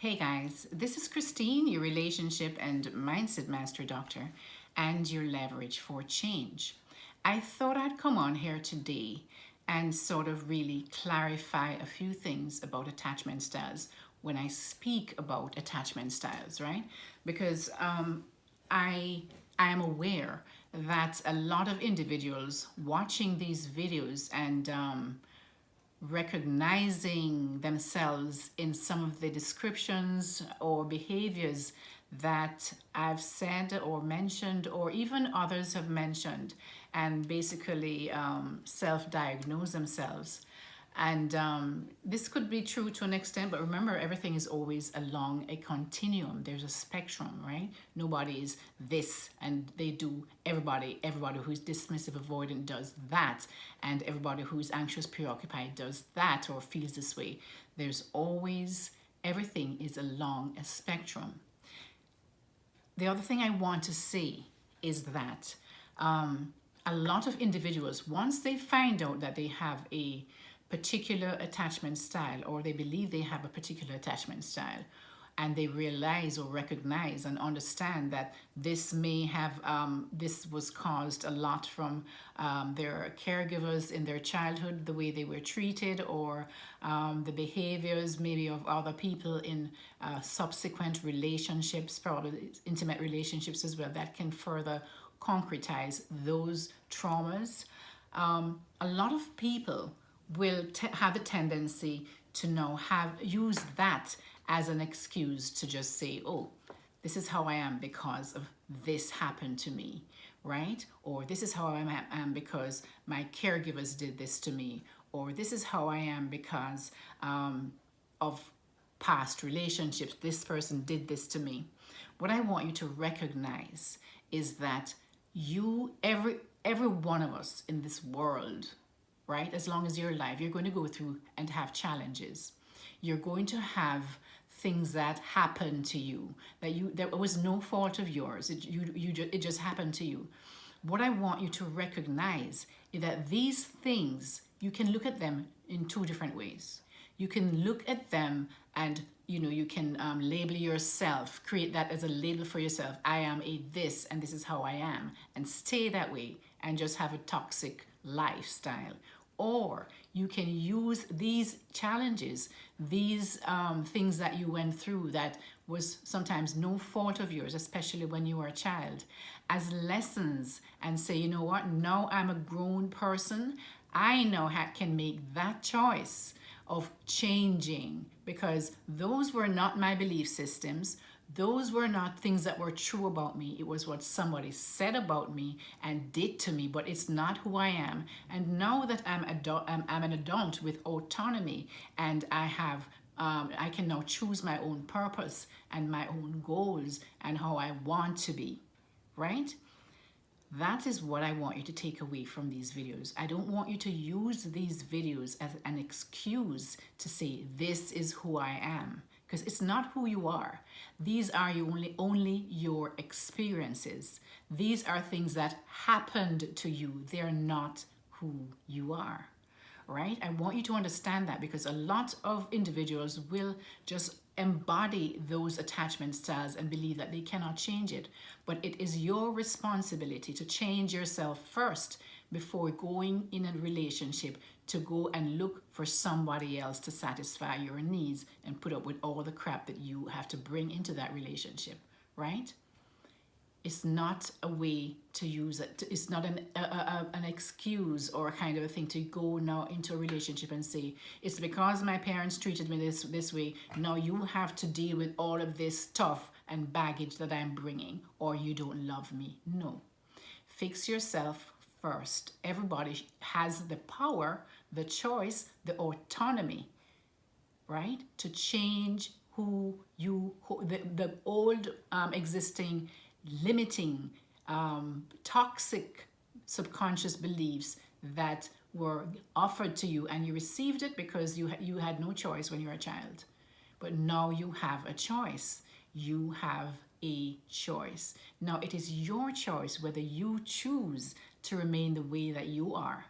Hey guys, this is Christine, your relationship and mindset master doctor, and your leverage for change. I thought I'd come on here today and sort of really clarify a few things about attachment styles when I speak about attachment styles, right? Because I am aware that a lot of individuals watching these videos and recognizing themselves in some of the descriptions or behaviors that I've said or mentioned, or even others have mentioned, and basically self-diagnose themselves. And this could be true to an extent, but remember, everything is always along a continuum. There's a spectrum, right? Nobody is this and they do everybody who's dismissive, avoidant does that, and everybody who's anxious, preoccupied does that or feels this way. There's always, everything is along a spectrum. The other thing I want to say is that a lot of individuals, once they find out that they have a particular attachment style, or they believe they have a particular attachment style, and they realize or recognize and understand that this may have, this was caused a lot from their caregivers in their childhood, the way they were treated, or the behaviors maybe of other people in subsequent relationships, probably intimate relationships as well, that can further concretize those traumas. A lot of people will have a tendency to now use that as an excuse to just say, oh, this is how I am because of this happened to me, right? Or this is how I am because my caregivers did this to me, or this is how I am because of past relationships, this person did this to me. What I want you to recognize is that every one of us in this world, right? As long as you're alive, you're going to go through and have challenges. You're going to have things that happen to you that was no fault of yours. It just happened to you. What I want you to recognize is that these things, you can look at them in two different ways. You can look at them and you can label yourself, create that as a label for yourself. I am a this and this is how I am, and stay that way and just have a toxic lifestyle. Or you can use these challenges, these things that you went through that was sometimes no fault of yours, especially when you were a child, as lessons, and say, you know what, now I'm a grown person, I now can make that choice of changing, because those were not my belief systems. Those were not things that were true about me. It was what somebody said about me and did to me, but it's not who I am. And now that I'm an adult with autonomy, and I can now choose my own purpose and my own goals and how I want to be, right? That is what I want you to take away from these videos. I don't want you to use these videos as an excuse to say, this is who I am, because it's not who you are. These are only your experiences. These are things that happened to you. They're not who you are, right? I want you to understand that, because a lot of individuals will just embody those attachment styles and believe that they cannot change it. But it is your responsibility to change yourself first before going in a relationship to go and look for somebody else to satisfy your needs and put up with all the crap that you have to bring into that relationship, right? It's not a way to use it. It's not an excuse or a kind of a thing to go now into a relationship and say, it's because my parents treated me this way. Now you have to deal with all of this stuff and baggage that I'm bringing, or you don't love me. No. Fix yourself first. Everybody has the power, the choice, the autonomy, right? To change the old existing limiting, toxic subconscious beliefs that were offered to you, and you received it because you had no choice when you were a child. But now you have a choice. You have a choice. Now it is your choice whether you choose to remain the way that you are.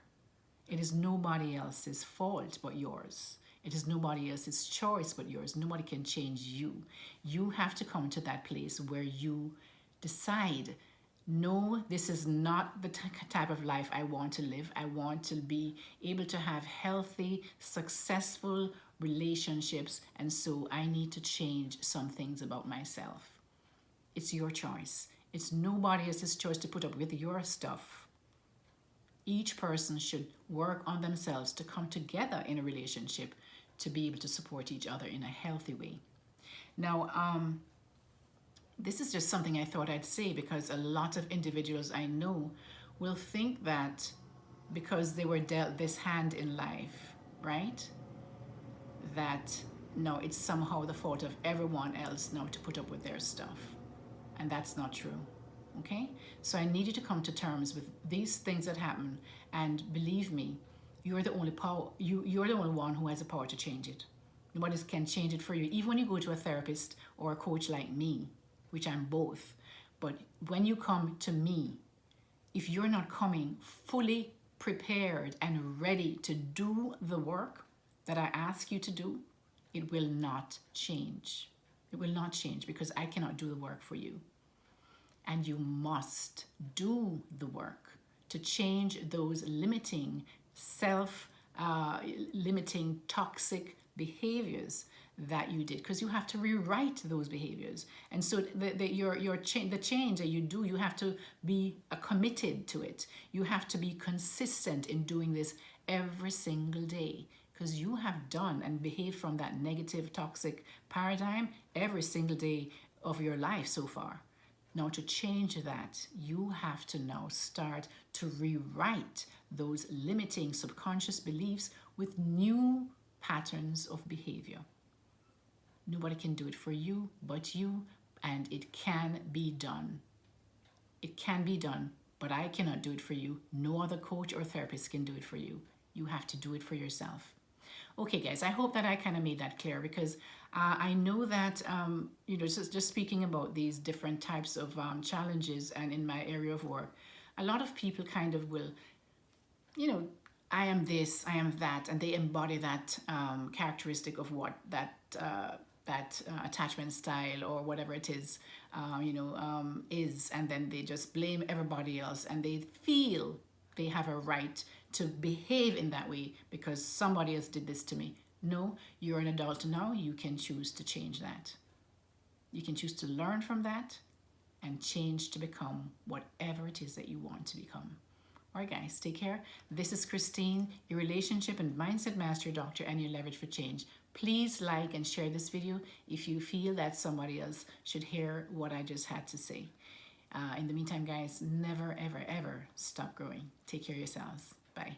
It is nobody else's fault but yours. It is nobody else's choice but yours. Nobody can change you. You have to come to that place where you decide, no, this is not the type of life I want to live. I want to be able to have healthy, successful relationships, and so I need to change some things about myself. It's your choice. It's nobody else's choice to put up with your stuff. Each person should work on themselves to come together in a relationship to be able to support each other in a healthy way. Now, this is just something I thought I'd say, because a lot of individuals I know will think that because they were dealt this hand in life, right, that no, it's somehow the fault of everyone else now to put up with their stuff. And that's not true. Okay? So I need you to come to terms with these things that happen, and believe me, you're the only one who has the power to change it. Nobody can change it for you. Even when you go to a therapist or a coach like me, which I'm both, but when you come to me, if you're not coming fully prepared and ready to do the work that I ask you to do, it will not change. It will not change, because I cannot do the work for you. And you must do the work to change those limiting, self-limiting, toxic behaviors that you did, because you have to rewrite those behaviors. And so the change that you do, you have to be committed to it. You have to be consistent in doing this every single day, because you have done and behaved from that negative, toxic paradigm every single day of your life so far. Now, to change that, you have to now start to rewrite those limiting subconscious beliefs with new patterns of behavior. Nobody can do it for you but you, and it can be done. It can be done, but I cannot do it for you. No other coach or therapist can do it for you. You have to do it for yourself. Okay, guys, I hope that I kind of made that clear, because I know that, just speaking about these different types of challenges and in my area of work, a lot of people kind of will, I am this, I am that, and they embody that characteristic of what that attachment style or whatever it is, is, and then they just blame everybody else, and they feel they have a right to behave in that way because somebody else did this to me. No, you're an adult now. You can choose to change that. You can choose to learn from that and change to become whatever it is that you want to become. All right, guys, take care. This is Christine, your relationship and mindset master doctor, and your leverage for change. Please like and share this video if you feel that somebody else should hear what I just had to say. In the meantime, guys, never, ever, ever stop growing. Take care of yourselves. Bye.